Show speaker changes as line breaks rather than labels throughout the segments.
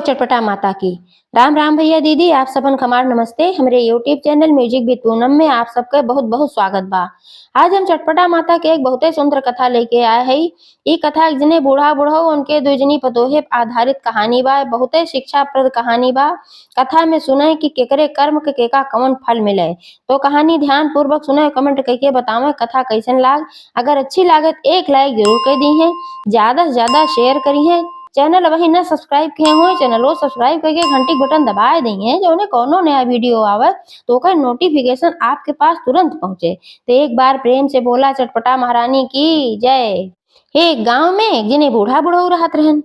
चटपटा माता की। राम राम भैया दीदी, आप सबन खमार नमस्ते। हमरे YouTube channel music with Poonam में आप सबका बहुत बहुत स्वागत बा। आज हम चटपटा माता के एक बहुते सुंदर कथा लेके आए हई। ई कथा एक जने बूढ़ा बुढ़ऊ उनके दो जनी पतोहे पे आधारित कहानी बा। बहुते शिक्षाप्रद कहानी बा। कथा में सुने कि केकरे कर्म के केका कवन फल मिले। तो कहानी ध्यान पूर्वक सुने, कमेंट करके बतावे कथा कैसन लाग। अगर अच्छी लागत एक लाइक जरूर कर दी है, ज्यादा से ज्यादा शेयर करी है। चैनल वही न सब्सक्राइब किए हुए चैनल वो सब्सक्राइब करके घंटी बटन दबाए देंगे, जो उन्हें कोनो नया वीडियो आवे तो का नोटिफिकेशन आपके पास तुरंत पहुंचे। तो एक बार प्रेम से बोला चटपटा महारानी की जय। एक गांव में एक जने बूढ़ा बुढ़ऊ रहत रहन।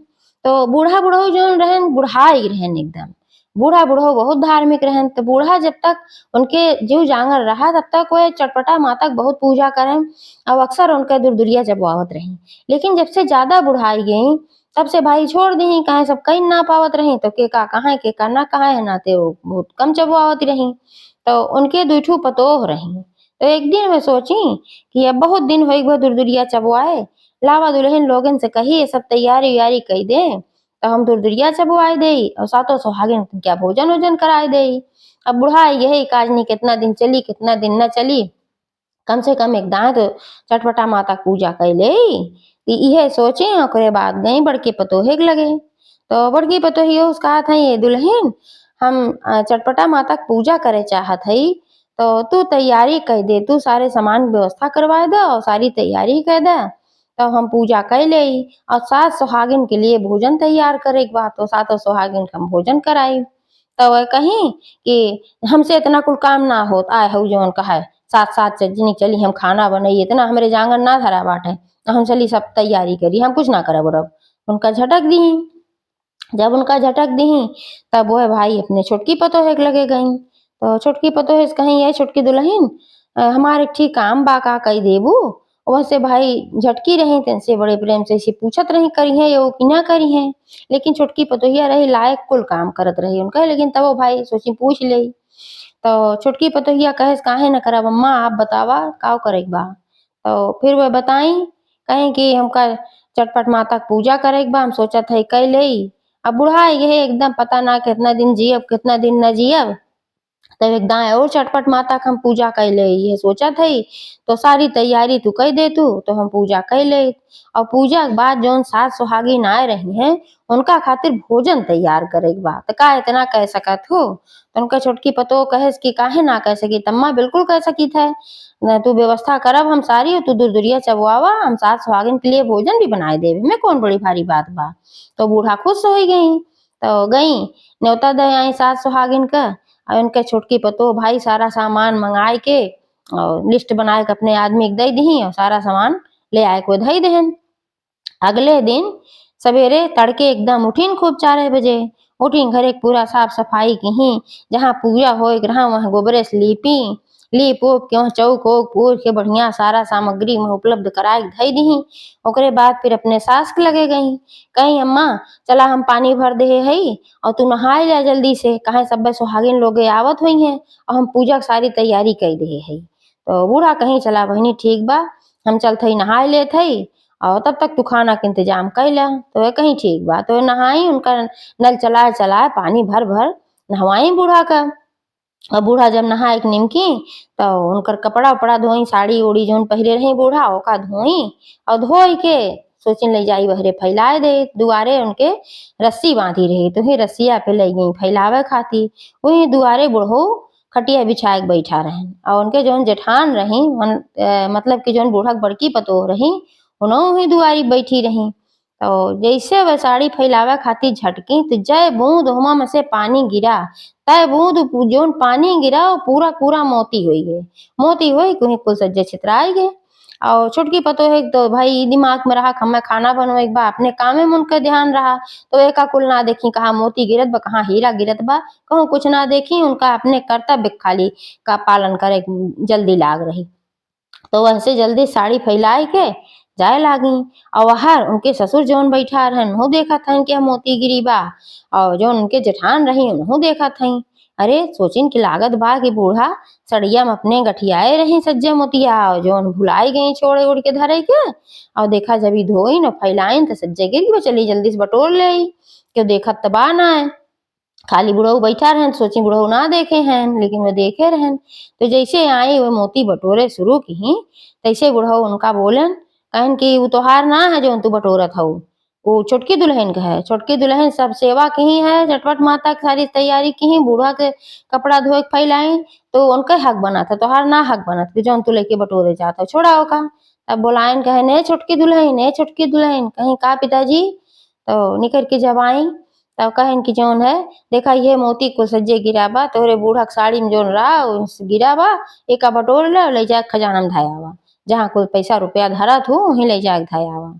तो बूढ़ा बुढ़ऊ जो रहन बुढ़ाई रहन एकदम। बूढ़ा बुढ़ऊ बहुत धार्मिक रहन। तो बूढ़ा जब तक उनके जीव जांगर रहा तब तक वो चटपटा माता के बहुत पूजा करें और अक्सर उनके दूर-दूरिया जबवावत रही। लेकिन जब से ज्यादा बुढ़ाई गई तब से भाई छोड़ दी, कहे सब कहीं ना पावत रही तो के का ना कहा है नाते वो बहुत कम चबवावत रही। तो उनके दुठू पतोह रही। तो एक दिन मैं सोची कि अब बहुत दिन हो गए दूर-दूरिया चबवाए, लावा दुल्हन लोगन से कही ये सब तैयारी व्यारी कही दे तो हम दूर-दूरिया चबवाए दे और सातों सुहागिन क्या भोजन वोजन कराए दे। अब बुढ़ा यही काजनी कितना दिन चली कितना दिन न चली, कम से कम एक दांत चटपटा माता पूजा कैले। इहे सोचे ओकरे बाद गई बड़की पतोहे के लगे। तो बड़की पतोहियो कहा था ये दुल्हन हम चटपटा माता की पूजा करे चाहत हई, तो तू तैयारी कर दे, तू सारे सामान व्यवस्था करवा दे और सारी तैयारी कर दे तो हम पूजा कर ले। और सात सुहागिन के लिए भोजन तैयार करे के बाद तो सातों सुहागिन का हम भोजन कराई। तो वह कहीं कि हमसे इतना कुल काम ना होत आए हो जो कहा साथ साथ जनी चली हम खाना बनाई, इतना हमरे जांगर ना धरा बाटे, हम चली सब तैयारी करी, हम कुछ ना करब रब। उनका झटक दी। जब उनका झटक दी तब वो भाई अपने छोटकी पतोहे के लगे गई। तो छोटकी पतोहे से कहीं ये छोटकी दुल्हन हमारे ठीक काम बाका कही देबू। वैसे भाई झटकी रही तेनसे बड़े प्रेम से इसे पूछत रही करी है यो कि ना करी है। लेकिन छोटकी पतोहिया रही लायक कुल काम करत रही उनका, लेकिन तब वो भाई सोची पूछ ले। तो छोटकी पतोहिया कहे काहे न करब अम्मा, आप बतावा का करे बा। तो फिर वह बताई कहें कि हमका चटपट माता की पूजा करे बा, हम सोचत है कई ले। अब बुढ़ा ये एकदम पता ना कितना दिन जियब कितना दिन न जियब। तब एक दाएं और चटपट माता का हम पूजा कर ले ये सोचा थी। तो सारी तैयारी तू कर दे तू तो हम पूजा कर ले। और पूजा के बाद जो सात सुहागिन आए रही हैं उनका खातिर भोजन तैयार करे के बाद का इतना कह सकत हो। तो उनका छोटकी पतो कहे कि काहे ना कह सकी तम्मा, बिल्कुल कह सकी थे। तू व्यवस्था करब हम सारी, तू दूर दूरिया चबवावा, हम सात सुहागिन के लिए भोजन भी बनाए देवे में कौन बड़ी भारी बात बा। तो बूढ़ा खुश हो गई। तो गई न्योता दे आई सात सुहागिन का और उनके छोटकी पतो भाई सारा सामान मंगाए के और लिस्ट बनाए के अपने आदमी के दे दी और सारा सामान ले आए को धई देहन। अगले दिन सवेरे तड़के एकदम उठीन खूब 4 बजे उठीन घरे पूरा साफ सफाई की, जहाँ पूजा हो रहा वहाँ गोबरे से लीपी, लीप उप के चौक वौक पूर के बढ़िया सारा सामग्री में उपलब्ध कराए धई दी। ओकरे बाद फिर अपने सास के लगे गई, कहीं अम्मा चला हम पानी भर दे हई और तू नहाए जा जल्दी से, कहे सब सुहागिन लोग आवत हुई हैं और हम पूजा की सारी तैयारी कर दे हई। तो बूढ़ा कहीं चला बहनी ठीक बा, हम चलत हई नहाए लेत हई और तब तक तू खाना के इंतजाम कर ला। तो वे कहीं ठीक बा। तो नहाई, उनका नल चलाए चलाए पानी भर भर नहवाई बूढ़ा का। और बूढ़ा जब नहाए के निमकी तो उनकर कपड़ा उपड़ा धोई, साड़ी उड़ी जो पहरे रही बूढ़ा ओका धोई और धोई के सोचिन ले जाई बहरे फैलाए दे। दुआरे उनके रस्सी बांधी रही तो ही रस्सिया पे ले गई फैलावे खाती। वही दुआरे बूढ़ो खटिया बिछाए के बैठा रहे और उनके जो जेठान रही मतलब कि जो बूढ़ा बड़की पतो रही उन्होंने ही दुआरी बैठी रही। तो जैसे वह साड़ी फैलावे खातिर झटकी तो जय बूंद हुमा में से पानी गिरा, तय बूंद जो पानी गिरा वो पूरा पूरा मोती हो गए। मोती हो कहीं कुल सज्जे छितराए गए। और छोटकी पतो है तो भाई दिमाग में रहा हमें खाना बनवे बा, अपने काम में उनका ध्यान रहा। तो एक कुल ना देखी कहाँ मोती गिरत बा कहाँ हीरा गिरत बा, कहूँ कुछ ना देखी, उनका अपने कर्तव्य खाली का पालन करे जल्दी लाग रही। तो वैसे जल्दी साड़ी फैलाए के जाए लागी। और वहां उनके ससुर जौन बैठा रहन उन्हों देखा था कि मोती गिरी बा और जो उनके जेठान रही उन्हों देखा था। अरे सोचिन की लागत बा कि बूढ़ा सड़िया में अपने गठियाए रही सज्जे मोतिया और जो भुलाई गई छोड़े उड़ के धरे के। और देखा जब धोई न फैलाइन तो सज्जे गिर चली जल्दी से बटोर ले। क्यों देखत त बा नाय। खाली बुढ़ऊ बैठा रहन, सोची बुढ़ऊ ना देखे हैं, लेकिन वो देखे रहन। तो जैसे आई वो मोती बटोरे शुरू की, तैसे बुढ़ऊ उनका बोलन, कहन कि वो तोहार ना है जौन तू बटोरत हऊ, वो छोटकी दुल्हन का है। छोटकी दुल्हन सब सेवा की है, झटपट माता की सारी तैयारी की, बूढ़ा के कपड़ा धोए के फैलाई, तो उनका हक बना था, तोहार ना हक बनत कि जौन तू लेके बटोरे जाता हो, छोड़ा ओका। तब बोलायन कहे, ने छोटकी दुल्हन, ने छोटकी दुल्हन, कहीं का पिताजी? तो निकर के जब आई तब कहन कि जौन है देखा ये मोती कुल सज्जे गिरा बा, तोहरे बूढ़ा के साड़ी में जौन रहा गिरा बा, एका बटोर ले जा खजाना में धाया बा, जहाँ कुल पैसा रुपया धरत हो वहीं ले जा धाया बा।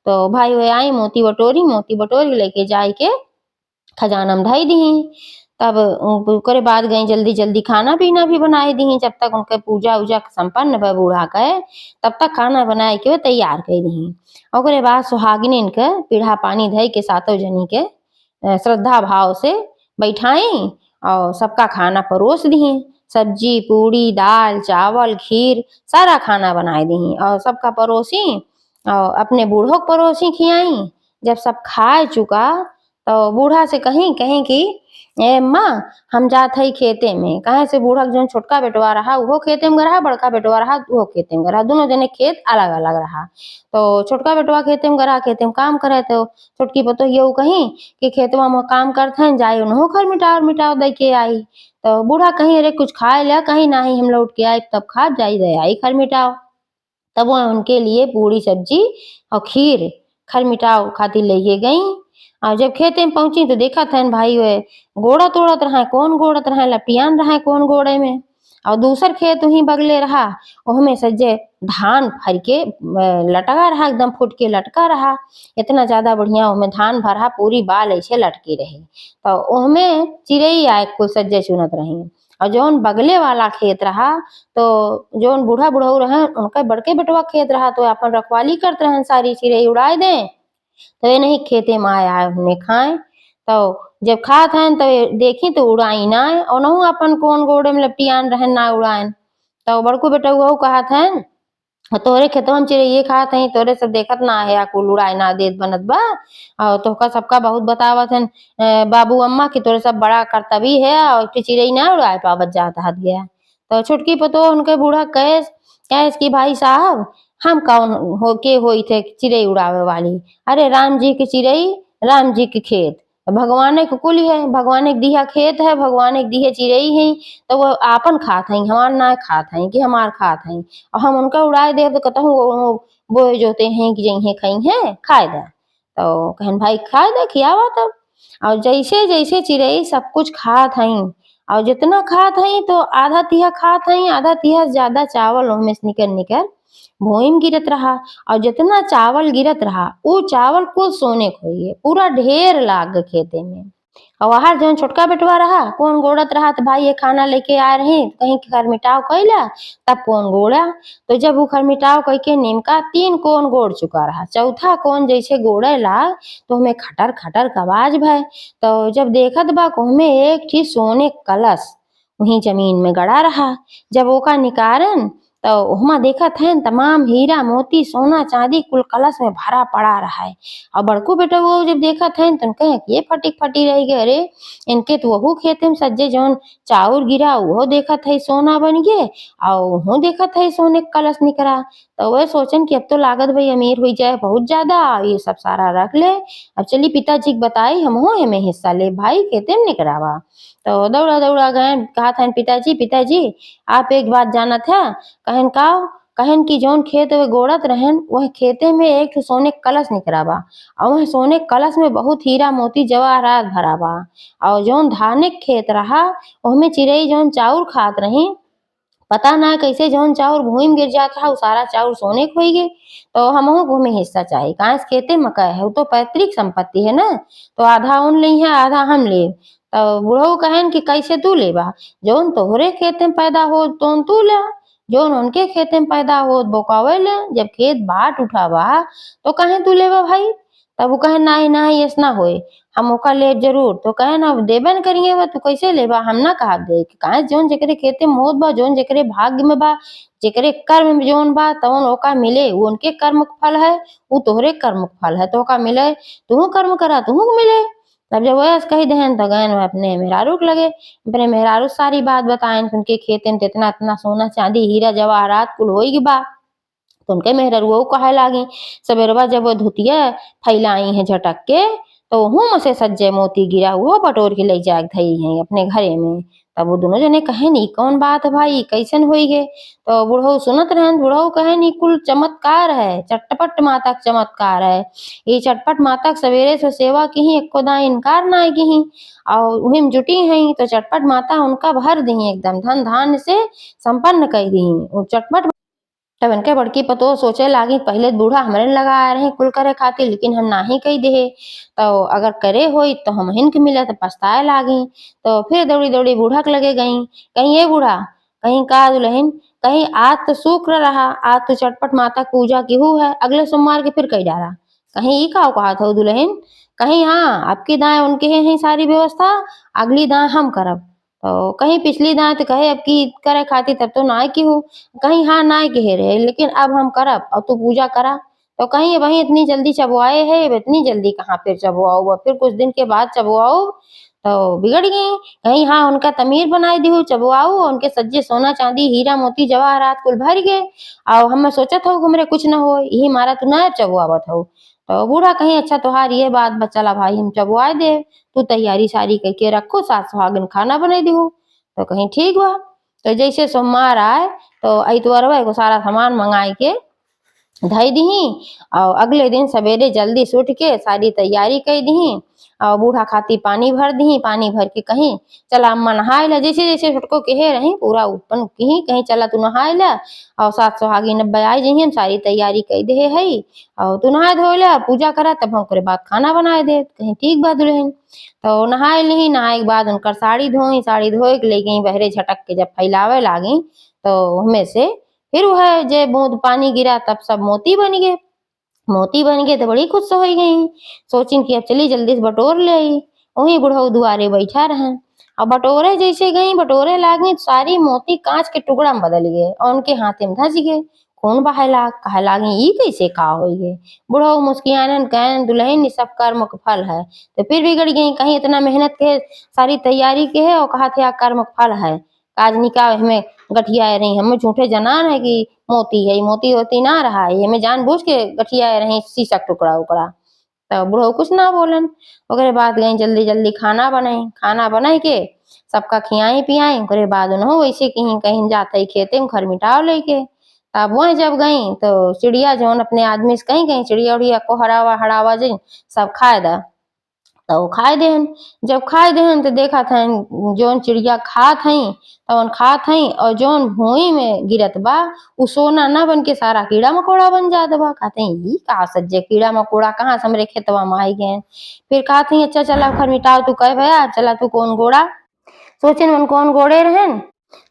तो भाई वे आई मोती बटोरी लेके जाए के खजाना में धाई दी। तब ओकरे बाद गई जल्दी जल्दी खाना पीना भी बनाए दी, जब तक उनके पूजा उजा संपन्न भय बूढ़ा के, तब तक खाना बनाए के तैयार कर दी। ओकरे बाद सुहागिन के पीढ़ा पानी धई के सातों जनी के श्रद्धा भाव से बैठाई और सबका खाना परोस दी। सब्जी पूड़ी दाल चावल खीर सारा खाना बनाए दी और सबका परोसी और अपने बूढ़ों को परोसी खियाई। जब सब खाए चुका तो बूढ़ा से कहीं कहीं कि ए माँ हम जात हई खेते में, कहे से बूढ़ा जो छोटका बेटवा रहा वो खेते में रहा, बड़का बेटवा रहा वो खेते में रहा, दोनों जने खेत अलग अलग रहा। तो छोटका बेटवा खेते में रहा, खेते में काम करे, तो छोटकी पतोहिया कहीं कि खेतवा में काम करते हैं, जाए उन्हों खर मिटाव दे के आई। तो बूढ़ा कहीं अरे कुछ खाए लिया, कहीं नहीं हम लौट के आए तब खा जाई दे आई खर मिटाव। तब वो उनके लिए पूरी सब्जी और खीर खर मिटाव खातिर लेके गई। और जब खेते में पहुंची तो देखा था भाई वे गोड़ा तोड़त रहा, कौन गोड़त रहा, लपियान रहा कौन गोड़े में। और दूसर खेत वहीं बगले रहा, ओहमे सज्जे धान भर के लटका रहा, एकदम फुट के लटका रहा, इतना ज्यादा बढ़िया ओहमे धान भरा, पूरी बाल ऐसे लटकी रही। तो ओहमे चिड़ई आए कुल सज्जे चुनत रही। और जौन बगले वाला खेत रहा तो जौन बूढ़ा बुढ़ऊ रहे उनका बड़के बेटवा खेत रहा, तो अपन रखवाली करते रहे, सारी चिड़ई उड़ाए दें। तो ये नहीं खेते में आया हमने खाए। तो जब खात हैं तो देखी तो उड़ाई ना और नहु अपन कौन गोड़े में लपटियान रहन ना उड़ाएन। तो बड़को बेटा वो कहा था तोरे खेतवा में चिड़ैये खात हई, तोरे सब देखत ना है कुल उड़ाए ना देत बनत बा। और तोहका सबका बहुत बतावत हन बाबू अम्मा कि तोरे सब बड़ा कर्तव्य है और चिड़ई ना उड़ाए पावत जात हत गया। तो छुटकी पतो उनके बूढ़ा कैस कैस कि भाई साहब हम कौन होके होई थे चिड़ई उड़ावे वाली, अरे राम जी की चिड़ई राम जी के खेत, भगवान के कुल है, भगवान के दिया खेत है, भगवान के दिए चिड़ई है, तो वो आपन खात हई, हमार ना खात हई कि हमार खात हई। और हम उनका उड़ाए दे तो कहता हूँ वो जोते हैं कि जही खाई हैं खाए दे। तो कहन भाई खाए दे खियावा तब। और जैसे जैसे चिड़ई सब कुछ खात हई और जितना खात हई तो आधा तिहा खात हई, आधा तिहा ज्यादा चावल ओहमे से निकर निकर भोई में गिरत रहा। और जितना चावल गिरत रहा वो चावल कुल सोने खोइए, पूरा ढेर लाग खेते में। और वहां जौन छोटका बेटवा रहा कौन गोड़त रहा तो भाई ये खाना लेके आ रहे कहीं खर मिटाव कैला, तब कौन गोड़ा। तो जब वो खर मिटाव कह के नीमका 3 कोन गोड़ चुका रहा, चौथा कोन जैसे गोड़े ला तो हमें खटर खटर का आवाज भय। तो जब देखत बा हमें एक ठीक सोने कलश वहीं जमीन में गड़ा रहा। जब ओका निकारन तो वहाँ देखत है तमाम हीरा मोती सोना चांदी कुल कलश में भरा पड़ा रहा है। और बड़को बेटा वो जब देखत है तो कहे ये फटी फटी रह गए, अरे इनके तो वहू खेते में सज्जे जौन चाउर गिरा वो देखत है सोना बन गए और वो देखत है सोने का कलश निकला। तो वह सोचन कि अब तो लागत भाई अमीर हुई जाए बहुत ज्यादा, ये सब सारा रख ले, अब चली पिताजी को बताई हम हो में हिस्सा ले भाई खेते में निकरावा। तो दौड़ा दौड़ा गए, कहा था पिताजी पिताजी आप एक बात जाना था। कहन का कहन की जौन खेत वे गोड़त रहन वह खेते में एक ठो सोने कलश निकला बा और वह सोने कलश में बहुत हीरा मोती जवाहरात भरा बा। और जौन धाने खेत रहा उसमें चिड़ई जौन चाउर खात रही, पता ना कैसे जौन चाउर भूमि में गिर जात रहा वो सारा चाउर सोने को हो गए। तो हमहू भूमि हिस्सा चाहिए, कहा खेते में कहे है वो तो पैतृक संपत्ति है ना, तो आधा उन ली है आधा हम ले। तो बुढ़ऊ कहन कि कैसे तू लेबा, जौन तोहरे खेते में पैदा हो तो तू ले, जौन उनके खेते में पैदा हो बोकावे ले, जब खेत बाट उठावा तो कहे तू लेबा भाई। तब वो कहे नहीं नहीं ऐसा ना होए हम ओका ले जरूर। तो कहे ना देबे न करिए बा तू कैसे लेबा, हम ना कहा दे कहे जौन जेकरे खेते में होत बा जौन जेकरे भाग्य में बा जेकरे कर्म में जौन बा तौन ओका मिले, वो उनके कर्म का फल है, वो तोहरे कर्म का फल है तो ओका मिले, तू कर्म करा तू मिले। तब जब वयस कही दहन तो गहन वह अपने मेहरारू के लगे, अपने मेहरारू सारी बात बताएन उनके खेते में इतना इतना सोना चांदी हीरा जवाहरात कुल होई बा। तो उनके मेहररुआ कहे लागी सवेरवा जब वो धुतिया फैलाई है झटक के तो हूँ से सज्जे मोती गिरा हुआ बटोर के ले जाग धई है अपने घरे में। तब वो दोनों जने कहे नी कौन बात है भाई कैसन होई गे। तो बुढ़ऊ सुनत रहन, बुढ़ऊ कहे नी कुल चमत्कार है, चटपट माता का चमत्कार है। ये चटपट माता के सवेरे से सेवा की ही एको दाई इनकार ना की ही और वही में जुटी हैं तो चटपट माता उनका भर दी एकदम धन धान से संपन्न कर दी। चटपट तब इनके बड़की पतो सोचे लागी पहले बूढ़ा हमरे लगा आए रहे कुल करे खातिर लेकिन हम नाही कही दे तो अगर करे होई तो हम हिनके मिले तो पछताए लागी। तो फिर दौड़ी दौड़ी बूढ़ा के लगे गई, कहीं ये बूढ़ा कहीं का दुल्हन कहीं आज तो शुक्र रहा, आज तो चटपट माता की पूजा की हु है, अगले सोमवार के फिर कही डारा कहीं ई का कहा था दुल्हन, कहीं हाँ आपकी दाएं उनके हैं सारी व्यवस्था, अगली दाएं हम करब। तो कहीं पिछली दाएं तो कहे अब की करे खातिर तब तो नाय की हो, कहीं हाँ नाय के रहे लेकिन अब हम करब और तू पूजा करा। तो कहीं वही इतनी जल्दी चबुआए है, इतनी जल्दी कहाँ फिर चबुआओ, फिर कुछ दिन के बाद चबुआओ तो बिगड़ गई। कहीं हाँ उनका तमीर बनाई दी चबुआऊ उनके सज्जे सोना चांदी हीरा मोती जवाहरात कुल भर गए और हम सोचत हो हमरे कुछ न हो यही मारा तू ना चबुआवत हो। तो बूढ़ा कहीं अच्छा तोहार ये बात बचला भाई हम चबुआए दे, तू तैयारी सारी करके रखो सात सुहागन खाना बनाई दी हो। तो कहीं ठीक बा। तो जैसे सोमवार आए तो इतवारवा को सारा सामान मंगाई के धई दही और अगले दिन सवेरे जल्दी से उठ के सारी तैयारी कर दही और बूढ़ा खाती पानी भर दी, पानी भर के कहीं चला अम्मा नहाए ला, जैसे जैसे छोटको कहे रही पूरा ऊपर कहीं कहीं चला तू नहाए ला और सात सुहागी नब्बे आई जही सारी तैयारी कर दे है और तू नहाए धोए ला पूजा करा तब हम ओकरे बाद खाना बनाए दे। कहीं ठीक बा दुल्हन। तो नहाए ली, नहाए के बाद उनकर साड़ी धोई, साड़ी धोए के ले गई बहरे झटक के जब फैलावे लागी तो हमें से फिर वह जे बूंद पानी गिरा तब सब मोती बन गए। मोती बन गए तो बड़ी खुश हो गई, सोचिन कि अब चली जल्दी से बटोर ले आई। वही बुढ़ऊ दुआरे बैठा रहे और बटोरे जैसे गई बटोरे लागी सारी मोती कांच के टुकड़ा में बदल गए और उनके हाथे में धंस गए। खून बहे लाग कहे लागी ई कैसे का हो गए। बुढ़ऊ मुस्कियानन कहन दुल्हन ये सब कर्म का फल है। तो फिर बिगड़ गई, कहीं इतना मेहनत के सारी तैयारी के है और कहा थे कर्म का फल है काज निकाह हमें गठिया रही, हमें झूठे जनान है कि मोती है मोती होती ना रहा है, हमें जानबूझ के गठिया रही शीशक टुकड़ा उकड़ा। तो बुढ़ऊ कुछ ना बोलन। ओकरे बाद गई जल्दी जल्दी खाना बनाई, खाना बनाई के सबका खियाई पियाई ओकरे बाद उन्हों वैसे कहीं कहीं जाते खेते में घर मिटाव लेके। तब वह जब गई तो चिड़िया जौन अपने आदमी से कहीं कहीं चिड़िया उड़िया को हरावा हरावा जी सब खाए दा। तो वो खाए देहन, जब खाए देहन तो देखा था जौन चिड़िया खात हई तवन खात हई और जौन भूई में गिरत बा उ सोना ना बन के सारा कीड़ा मकोड़ा बन जात बा। कहते हैं ई का सज्जे कीड़ा मकोड़ा कहाँ से हमरे खेतवा में आई गए। फिर कहते हैं अच्छा चला घर मिटाओ तू कह भैया चला तू कौन गोड़ा सोचन मन कौन गोड़े रहन।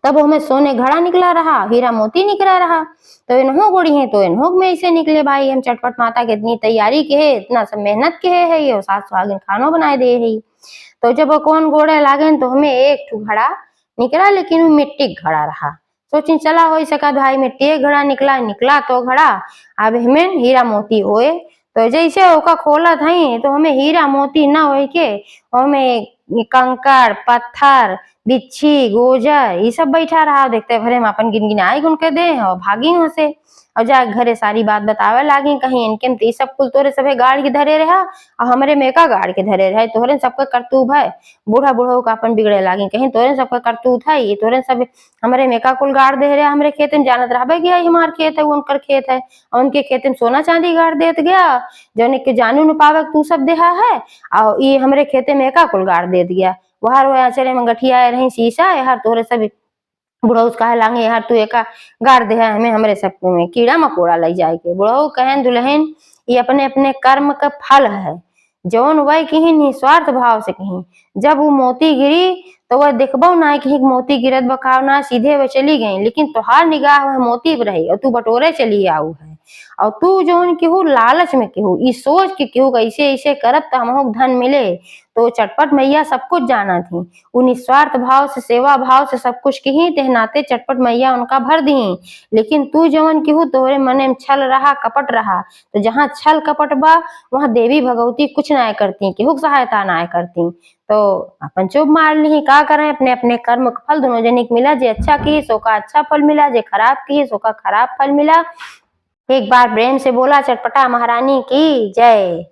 तब हमें सोने घड़ा निकला रहा, हीरा मोती निकला रहा। तो इन्हों गोड़ी है तो इन्हों में ऐसे निकले भाई हम चटपट माता के इतनी तैयारी के है इतना सब मेहनत के है ये सात सुहागिन खानो बनाए दे है। तो जब वो कौन गोड़े लागे तो हमें एक ठू घड़ा निकला लेकिन वो मिट्टी घड़ा रहा। सोची चला हो सका भाई मिट्टी घड़ा निकला निकला तो घड़ा अब हमें हीरा मोती होए। तो जैसे ओका खोला था तो हमें हीरा मोती ना हो के हमें कंकड़ पत्थर बिच्छी गोजर ये सब बैठा रहा। देखते भरे में अपन गिन गिनाई गुन के दे और भागी वहां से और जा घरे सारी बात बतावे लागी कहीं इनके में सब कुल तोरे सबे गाड़ के धरे रहा और हमरे मेका गाड़ के धरे रहे तोहरे सबका करतूत है। बूढ़ा बूढ़ो का अपन बिगड़े लागी कहीं तोरे सबका करतूत है ये तोरे सब हमरे मेका कुल गाड़ दे रहे हमरे खेत में जानत रहा गया हमार खेत है वो उनकर खेत है और उनके खेत में सोना चांदी गाड़ देत गया जौन के जानू न पावे तू सब देहा है और ये हमरे खेते में एका कुल गाड़ दे दिया वहार वो आचरे में गठिया रही शीशा यार तोरे सब बुढ़ऊ कहे लागे यार तू एका गाड़ दे है हमें हमरे सब में कीड़ा मकोड़ा लग जाए के। बुढ़ऊ कहन दुल्हन ये अपने अपने कर्म का फल है जौन वह कहीं निस्वार्थ भाव से कहीं जब वो मोती गिरी तो वह देखबो ना कहीं मोती गिरत बकाव ना सीधे वह चली गई लेकिन तुहार निगाह वह मोती पर रही और तू बटोरे चली आऊ है। और तू जौन केहू लालच में केहू ई सोच के केहू ऐसे ऐसे करब तो हमहू धन मिले। तो चटपट मैया सब कुछ जाना थी। उ निस्वार्थ भाव से सेवा भाव से सब कुछ कही ते नाते चटपट मैया उनका भर दी। लेकिन तू जवन केहू तोहरे मने में छल रहा कपट रहा, तो जहाँ छल कपट बा वहाँ देवी भगवती कुछ ना करती, केहू सहायता ना करती। तो अपन चुप मार ली, का करें, अपने अपने कर्म का फल दोनों जने मिला। जे अच्छा किए सो का अच्छा फल मिला, जे खराब किए सो का खराब फल मिला। एक बार प्रेम से बोला चटपटा महारानी की जय।